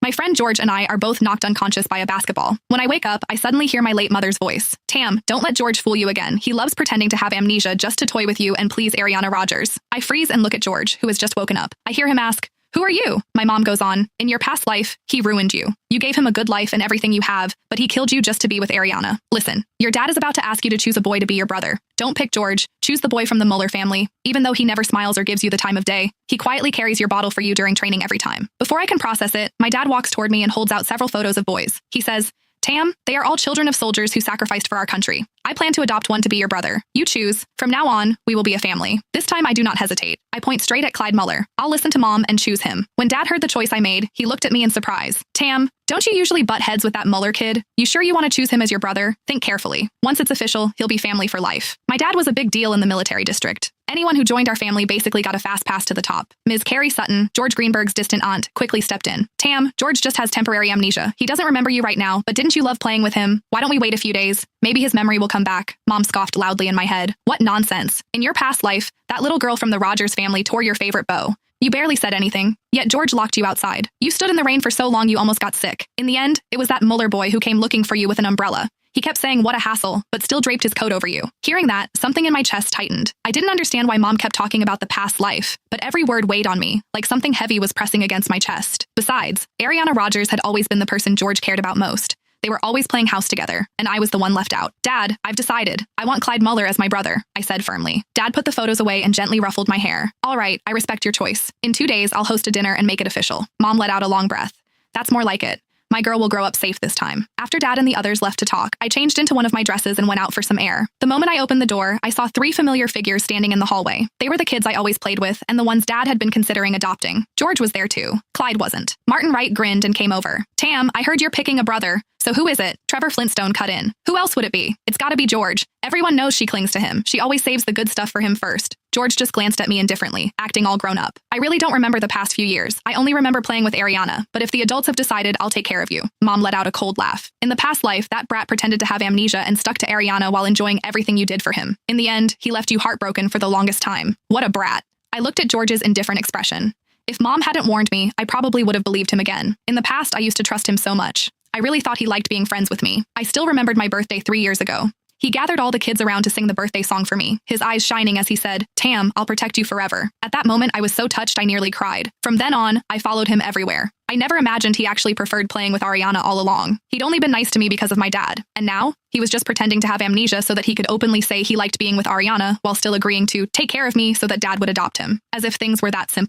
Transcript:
My friend George and I are both knocked unconscious by a basketball. When I wake up, I suddenly hear my late mother's voice. Tam, don't let George fool you again. He loves pretending to have amnesia just to toy with you and please Ariana Rogers. I freeze and look at George, who has just woken up. I hear him ask, "Who are you?" My mom goes on, "In your past life, he ruined you. You gave him a good life and everything you have, but he killed you just to be with Ariana. Listen, your dad is about to ask you to choose a boy to be your brother. Don't pick George. Choose the boy from the Muller family. Even though he never smiles or gives you the time of day, he quietly carries your bottle for you during training every time." Before I can process it, my dad walks toward me and holds out several photos of boys. He says, "Tam, they are all children of soldiers who sacrificed for our country. I plan to adopt one to be your brother. You choose. From now on, we will be a family." This time I do not hesitate. I point straight at Clyde Muller. I'll listen to Mom and choose him. When Dad heard the choice I made, he looked at me in surprise. "Tam, don't you usually butt heads with that Muller kid? You sure you want to choose him as your brother? Think carefully. Once it's official, he'll be family for life." My dad was a big deal in the military district. Anyone who joined our family basically got a fast pass to the top. Ms. Carrie Sutton, George Greenberg's distant aunt, quickly stepped in. "Tam, George just has temporary amnesia. He doesn't remember you right now, but didn't you love playing with him? Why don't we wait a few days? Maybe his memory will come back." Mom scoffed loudly in my head. "What nonsense. In your past life, that little girl from the Rogers family tore your favorite bow. You barely said anything, yet George locked you outside. You stood in the rain for so long you almost got sick. In the end, it was that Muller boy who came looking for you with an umbrella. He kept saying what a hassle, but still draped his coat over you." Hearing that, something in my chest tightened. I didn't understand why Mom kept talking about the past life, but every word weighed on me, like something heavy was pressing against my chest. Besides, Ariana Rogers had always been the person George cared about most. They were always playing house together, and I was the one left out. "Dad, I've decided. I want Clyde Muller as my brother," I said firmly. Dad put the photos away and gently ruffled my hair. "All right, I respect your choice. In 2 days, I'll host a dinner and make it official." Mom let out a long breath. "That's more like it. My girl will grow up safe this time." After Dad and the others left to talk, I changed into one of my dresses and went out for some air. The moment I opened the door, I saw 3 familiar figures standing in the hallway. They were the kids I always played with and the ones Dad had been considering adopting. George was there too. Clyde wasn't. Martin Wright grinned and came over. "Tam, I heard you're picking a brother. So who is it?" Trevor Flintstone cut in. "Who else would it be? It's gotta be George. Everyone knows she clings to him. She always saves the good stuff for him first." George just glanced at me indifferently, acting all grown up. "I really don't remember the past few years. I only remember playing with Ariana, but if the adults have decided, I'll take care of you." Mom let out a cold laugh. "In the past life, that brat pretended to have amnesia and stuck to Ariana while enjoying everything you did for him. In the end, he left you heartbroken for the longest time. What a brat." I looked at George's indifferent expression. If Mom hadn't warned me, I probably would have believed him again. In the past, I used to trust him so much. I really thought he liked being friends with me. I still remembered my birthday 3 years ago. He gathered all the kids around to sing the birthday song for me, his eyes shining as he said, "Tam, I'll protect you forever." At that moment, I was so touched I nearly cried. From then on, I followed him everywhere. I never imagined he actually preferred playing with Ariana all along. He'd only been nice to me because of my dad. And now, he was just pretending to have amnesia so that he could openly say he liked being with Ariana while still agreeing to take care of me so that Dad would adopt him. As if things were that simple.